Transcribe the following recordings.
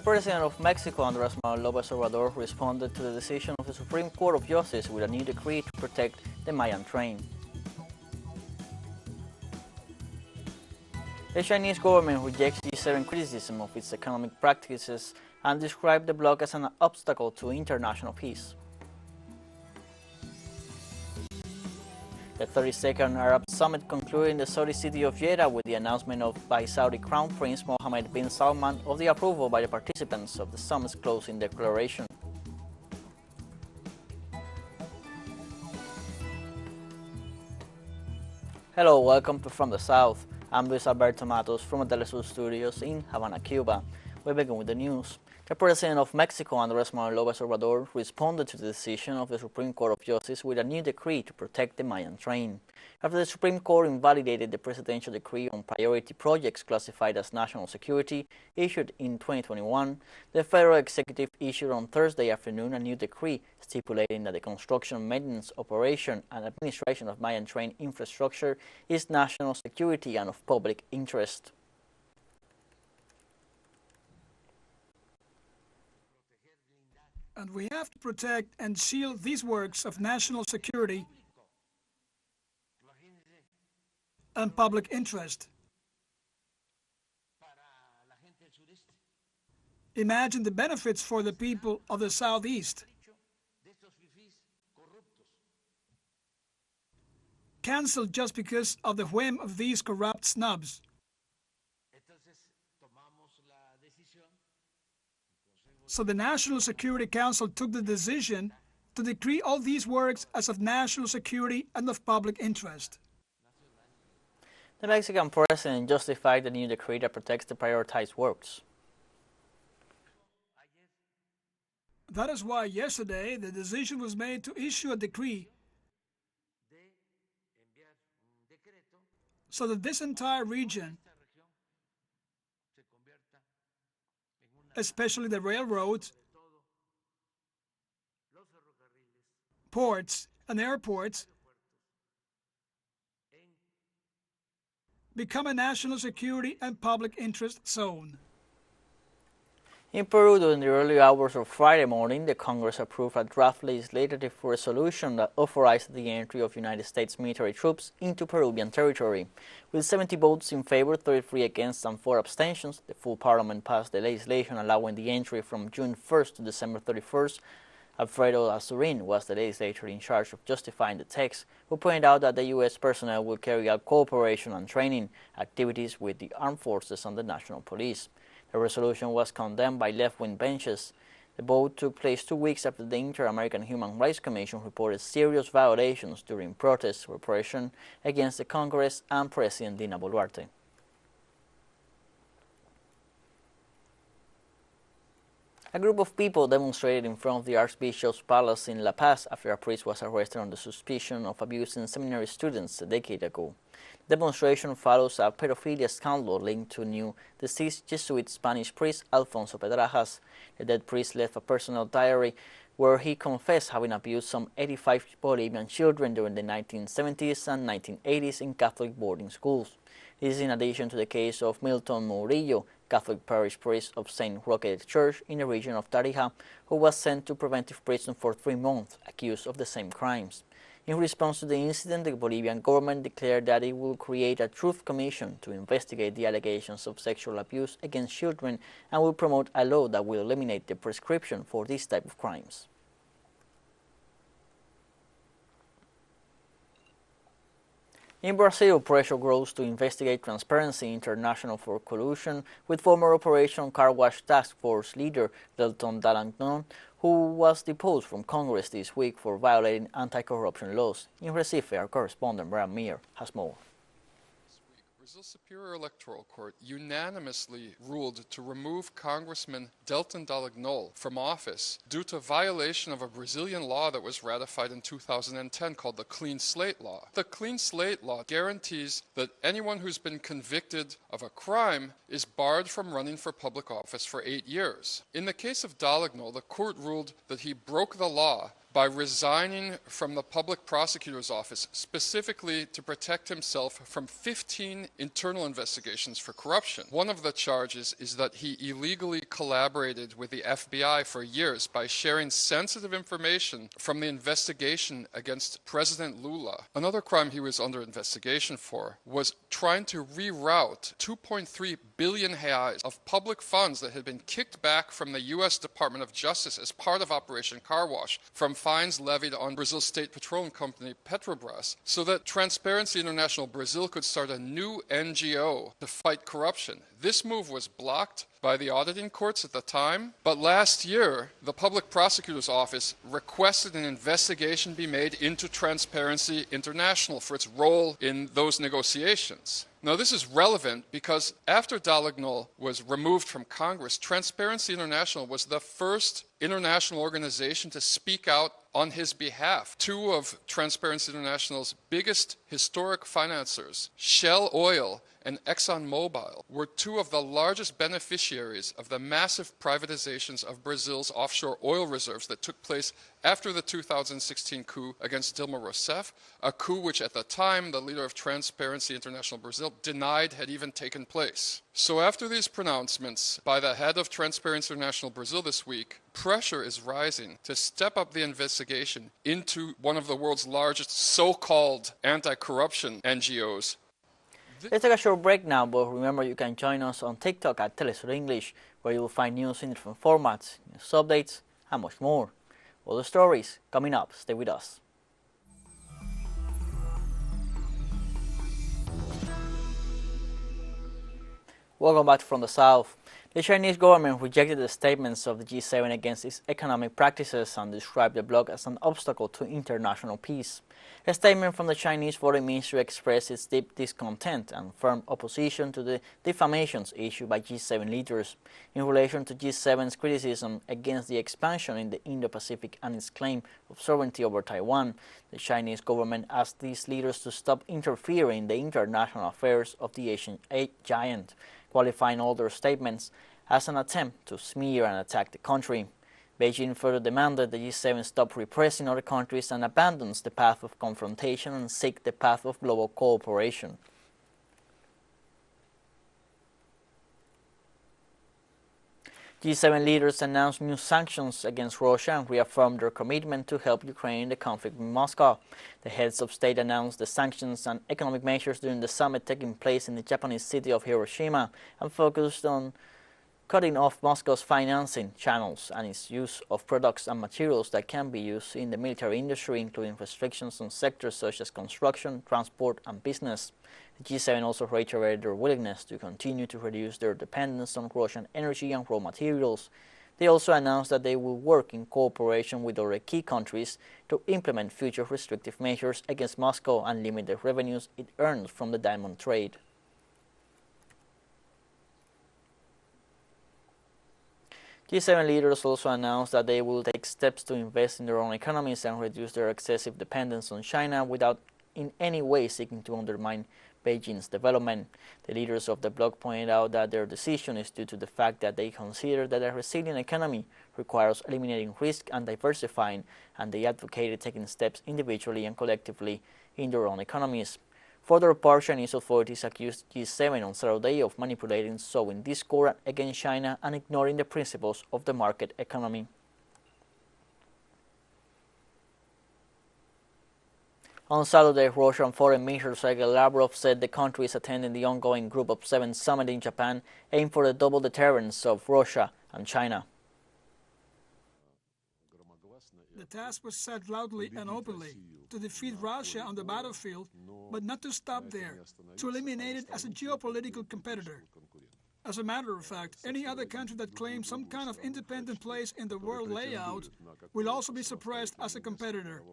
President of Mexico, Andrés Manuel López Obrador, responded to the decision of the Supreme Court of Justice with a new decree to protect the Mayan train. The Chinese government rejects G7 criticism of its economic practices and described the bloc as an obstacle to international peace. The 32nd Arab Summit concluded in the Saudi city of Jeddah with the announcement by Saudi Crown Prince Mohammed bin Salman of the approval by the participants of the summit's closing declaration. Hello, welcome to From the South. I'm Luis Alberto Matos from the teleSUR studios in Havana, Cuba. We begin with the news. The President of Mexico, Andrés Manuel López Obrador, responded to the decision of the Supreme Court of Justice with a new decree to protect the Mayan train. After the Supreme Court invalidated the presidential decree on priority projects classified as national security issued in 2021, the federal executive issued on Thursday afternoon a new decree stipulating that the construction, maintenance, operation, and administration of Mayan train infrastructure is national security and of public interest. And we have to protect and shield these works of national security and public interest. Imagine the benefits for the people of the Southeast. Cancelled just because of the whim of these corrupt snubs. So the National Security Council took the decision to decree all these works as of national security and of public interest. The Mexican President justified the new decree that protects the prioritized works. That is why yesterday the decision was made to issue a decree so that this entire region, especially the railroads, ports, and airports, become a national security and public interest zone. In Peru, during the early hours of Friday morning, the Congress approved a draft legislative resolution that authorized the entry of United States military troops into Peruvian territory. With 70 votes in favor, 33 against, and 4 abstentions, the full parliament passed the legislation allowing the entry from June 1st to December 31st. Alfredo Azurin was the legislator in charge of justifying the text, who pointed out that the U.S. personnel will carry out cooperation and training activities with the armed forces and the national police. The resolution was condemned by left-wing benches. The vote took place 2 weeks after the Inter-American Human Rights Commission reported serious violations during protests, repression against the Congress and President Dina Boluarte. A group of people demonstrated in front of the Archbishop's Palace in La Paz after a priest was arrested on the suspicion of abusing seminary students a decade ago. The demonstration follows a pedophilia scandal linked to new deceased Jesuit Spanish priest Alfonso Pedrajas. The dead priest left a personal diary where he confessed having abused some 85 Bolivian children during the 1970s and 1980s in Catholic boarding schools. This is in addition to the case of Milton Murillo, Catholic parish priest of St. Roque Church in the region of Tarija, who was sent to preventive prison for 3 months, accused of the same crimes. In response to the incident, the Bolivian government declared that it will create a truth commission to investigate the allegations of sexual abuse against children and will promote a law that will eliminate the prescription for this type of crimes. In Brazil, pressure grows to investigate Transparency International for collusion with former Operation Car Wash Task Force leader Delton Dallagnol, who was deposed from Congress this week for violating anti-corruption laws. In Recife, our correspondent Brian Meir has more. Brazil's Superior Electoral Court unanimously ruled to remove Congressman Delton Dallagnol from office due to violation of a Brazilian law that was ratified in 2010 called the Clean Slate Law. The Clean Slate Law guarantees that anyone who's been convicted of a crime is barred from running for public office for 8 years. In the case of Dallagnol, the court ruled that he broke the law by resigning from the public prosecutor's office specifically to protect himself from 15 internal investigations for corruption. One of the charges is that he illegally collaborated with the FBI for years by sharing sensitive information from the investigation against President Lula. Another crime he was under investigation for was trying to reroute 2.3 billion reais of public funds that had been kicked back from the U.S. Department of Justice as part of Operation Car Wash from fines levied on Brazil's state petroleum company Petrobras, so that Transparency International Brazil could start a new NGO to fight corruption. This move was blocked by the auditing courts at the time, but last year, the Public Prosecutor's Office requested an investigation be made into Transparency International for its role in those negotiations. Now, this is relevant because after Dalignol was removed from Congress, Transparency International was the first international organization to speak out on his behalf. Two of Transparency International's biggest historic financiers, Shell Oil and ExxonMobil, were two of the largest beneficiaries of the massive privatizations of Brazil's offshore oil reserves that took place after the 2016 coup against Dilma Rousseff, a coup which at the time the leader of Transparency International Brazil denied had even taken place. So after these pronouncements by the head of Transparency International Brazil this week, pressure is rising to step up the investigation into one of the world's largest so-called anti-corruption NGOs. Let's take a short break now, but remember you can join us on TikTok at teleSUR English, where you will find news in different formats, news updates, and much more. All the stories coming up. Stay with us. Welcome back from the South. The Chinese government rejected the statements of the G7 against its economic practices and described the bloc as an obstacle to international peace. A statement from the Chinese Foreign Ministry expressed its deep discontent and firm opposition to the defamations issued by G7 leaders in relation to G7's criticism against the expansion in the Indo-Pacific and its claim of sovereignty over Taiwan. The Chinese government asked these leaders to stop interfering in the international affairs of the Asian giant, qualifying all their statements as an attempt to smear and attack the country. Beijing further demanded the G7 stop repressing other countries and abandons the path of confrontation and seek the path of global cooperation. G7 leaders announced new sanctions against Russia and reaffirmed their commitment to help Ukraine in the conflict with Moscow. The heads of state announced the sanctions and economic measures during the summit taking place in the Japanese city of Hiroshima and focused on cutting off Moscow's financing channels and its use of products and materials that can be used in the military industry, including restrictions on sectors such as construction, transport, and business. The G7 also reiterated their willingness to continue to reduce their dependence on Russian energy and raw materials. They also announced that they will work in cooperation with other key countries to implement future restrictive measures against Moscow and limit the revenues it earns from the diamond trade. G7 leaders also announced that they will take steps to invest in their own economies and reduce their excessive dependence on China without in any way seeking to undermine Beijing's development. The leaders of the bloc pointed out that their decision is due to the fact that they consider that a resilient economy requires eliminating risk and diversifying, and they advocated taking steps individually and collectively in their own economies. For their part, Chinese authorities accused G7 on Saturday of manipulating sowing discord against China and ignoring the principles of the market economy. On Saturday, Russian Foreign Minister Sergei Lavrov said the country is attending the ongoing Group of Seven summit in Japan, aimed for the double deterrence of Russia and China. The task was set loudly and openly to defeat Russia on the battlefield, but not to stop there, to eliminate it as a geopolitical competitor. As a matter of fact, any other country that claims some kind of independent place in the world layout will also be suppressed as a competitor.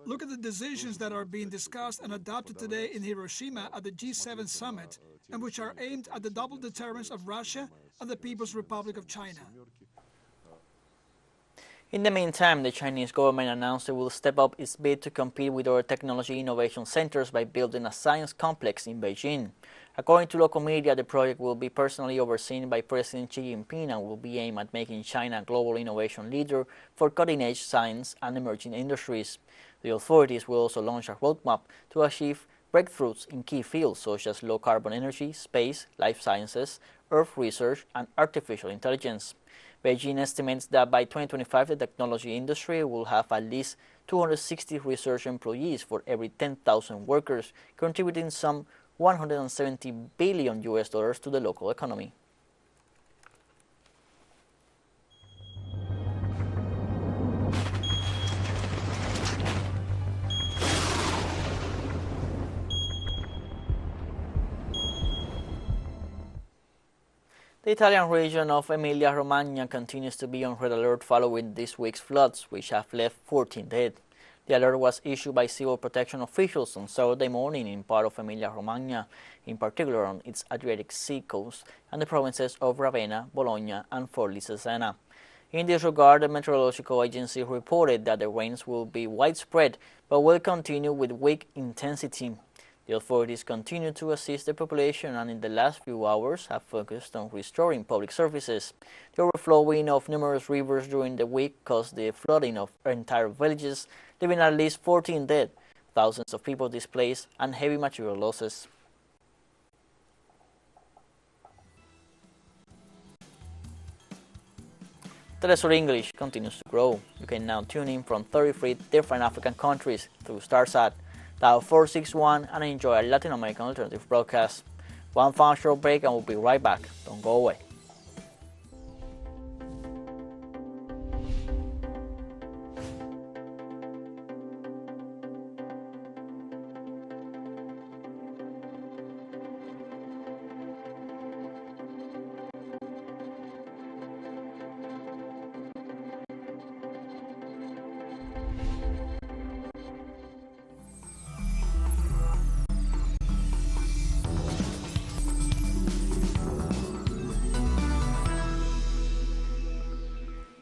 Look at the decisions that are being discussed and adopted today in Hiroshima at the G7 summit, and which are aimed at the double deterrence of Russia and the People's Republic of China. In the meantime, the Chinese government announced it will step up its bid to compete with other technology innovation centers by building a science complex in Beijing. According to local media, the project will be personally overseen by President Xi Jinping and will be aimed at making China a global innovation leader for cutting-edge science and emerging industries. The authorities will also launch a roadmap to achieve breakthroughs in key fields such as low-carbon energy, space, life sciences, earth research, and artificial intelligence. Beijing estimates that by 2025, the technology industry will have at least 260 research employees for every 10,000 workers, contributing some $170 billion to the local economy. The Italian region of Emilia-Romagna continues to be on red alert following this week's floods, which have left 14 dead. The alert was issued by civil protection officials on Saturday morning in part of Emilia-Romagna, in particular on its Adriatic Sea coast and the provinces of Ravenna, Bologna, and Forlì Cesena. In this regard, the meteorological agency reported that the rains will be widespread but will continue with weak intensity. The authorities continue to assist the population and in the last few hours have focused on restoring public services. The overflowing of numerous rivers during the week caused the flooding of entire villages, leaving at least 14 dead, thousands of people displaced, and heavy material losses. teleSUR English continues to grow. You can now tune in from 33 different African countries through StarSat, dial 461 and enjoy a Latin American alternative broadcast. One final short break and we'll be right back. Don't go away.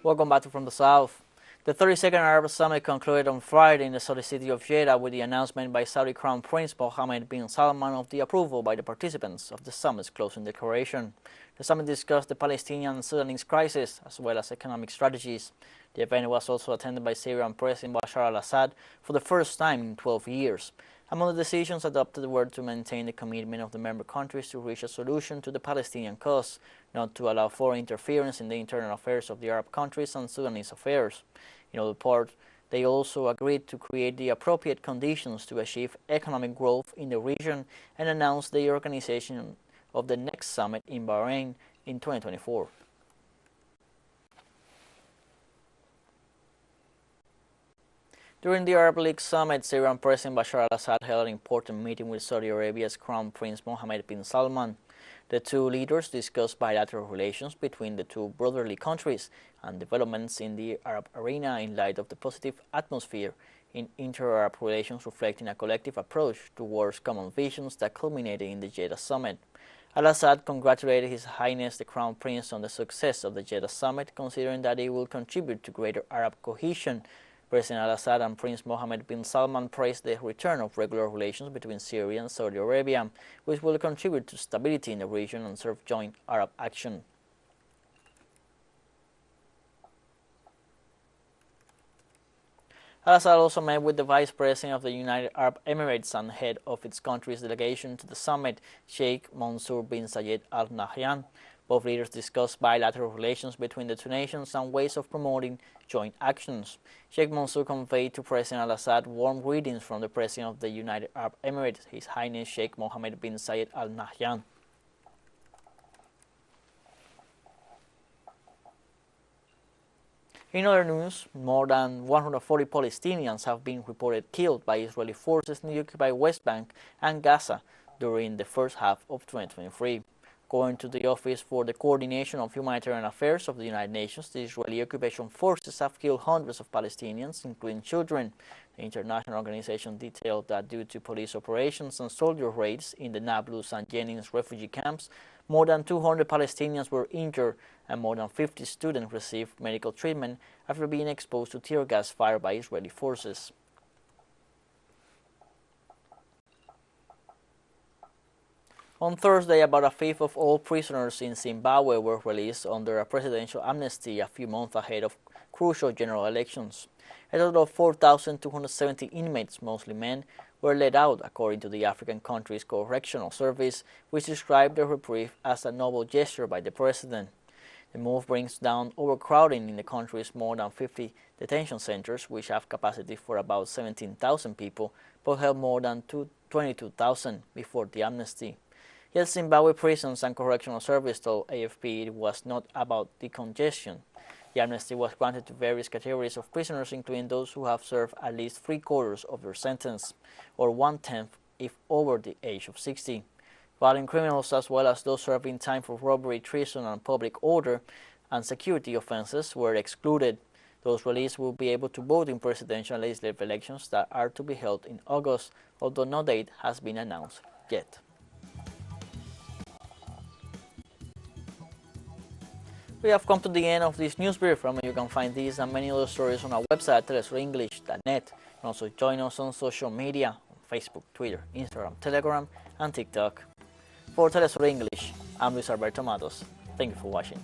Welcome back to From the South. The 32nd Arab Summit concluded on Friday in the Saudi city of Jeddah with the announcement by Saudi Crown Prince Mohammed bin Salman of the approval by the participants of the summit's closing declaration. The summit discussed the Palestinian and Sudanese crisis as well as economic strategies. The event was also attended by Syrian President Bashar al-Assad for the first time in 12 years. Among the decisions adopted were to maintain the commitment of the member countries to reach a solution to the Palestinian cause, not to allow foreign interference in the internal affairs of the Arab countries and Sudanese affairs. In other part, they also agreed to create the appropriate conditions to achieve economic growth in the region and announced the organization of the next summit in Bahrain in 2024. During the Arab League summit, Syrian President Bashar al-Assad held an important meeting with Saudi Arabia's Crown Prince Mohammed bin Salman. The two leaders discussed bilateral relations between the two brotherly countries and developments in the Arab arena in light of the positive atmosphere in inter-Arab relations, reflecting a collective approach towards common visions that culminated in the Jeddah summit. Al-Assad congratulated His Highness the Crown Prince on the success of the Jeddah summit, considering that it will contribute to greater Arab cohesion. President al-Assad and Prince Mohammed bin Salman praised the return of regular relations between Syria and Saudi Arabia, which will contribute to stability in the region and serve joint Arab action. Al-Assad also met with the Vice President of the United Arab Emirates and head of its country's delegation to the summit, Sheikh Mansour bin Zayed Al Nahyan. Both leaders discussed bilateral relations between the two nations and ways of promoting joint actions. Sheikh Mansour conveyed to President al-Assad warm greetings from the President of the United Arab Emirates, His Highness Sheikh Mohammed bin Zayed Al Nahyan. In other news, more than 140 Palestinians have been reported killed by Israeli forces in the occupied West Bank and Gaza during the first half of 2023. According to the Office for the Coordination of Humanitarian Affairs of the United Nations, the Israeli occupation forces have killed hundreds of Palestinians, including children. The international organization detailed that due to police operations and soldier raids in the Nablus and Jenin refugee camps, more than 200 Palestinians were injured and more than 50 students received medical treatment after being exposed to tear gas fired by Israeli forces. On Thursday, about a fifth of all prisoners in Zimbabwe were released under a presidential amnesty a few months ahead of crucial general elections. A total of 4,270 inmates, mostly men, were let out, according to the African country's correctional service, which described the reprieve as a noble gesture by the president. The move brings down overcrowding in the country's more than 50 detention centers, which have capacity for about 17,000 people, but held more than 22,000 before the amnesty. Yet Zimbabwe Prisons and Correctional Service told AFP it was not about decongestion. The amnesty was granted to various categories of prisoners, including those who have served at least 3/4 of their sentence, or 1/10 if over the age of 60. Violent criminals, as well as those serving time for robbery, treason, and public order and security offenses, were excluded. Those released will be able to vote in presidential and legislative elections that are to be held in August, although no date has been announced yet. We have come to the end of this news brief. Remember, you can find these and many other stories on our website, telesurenglish.net. You can also join us on social media, on Facebook, Twitter, Instagram, Telegram, and TikTok. For TeleSUR English, I'm Luis Alberto Matos. Thank you for watching.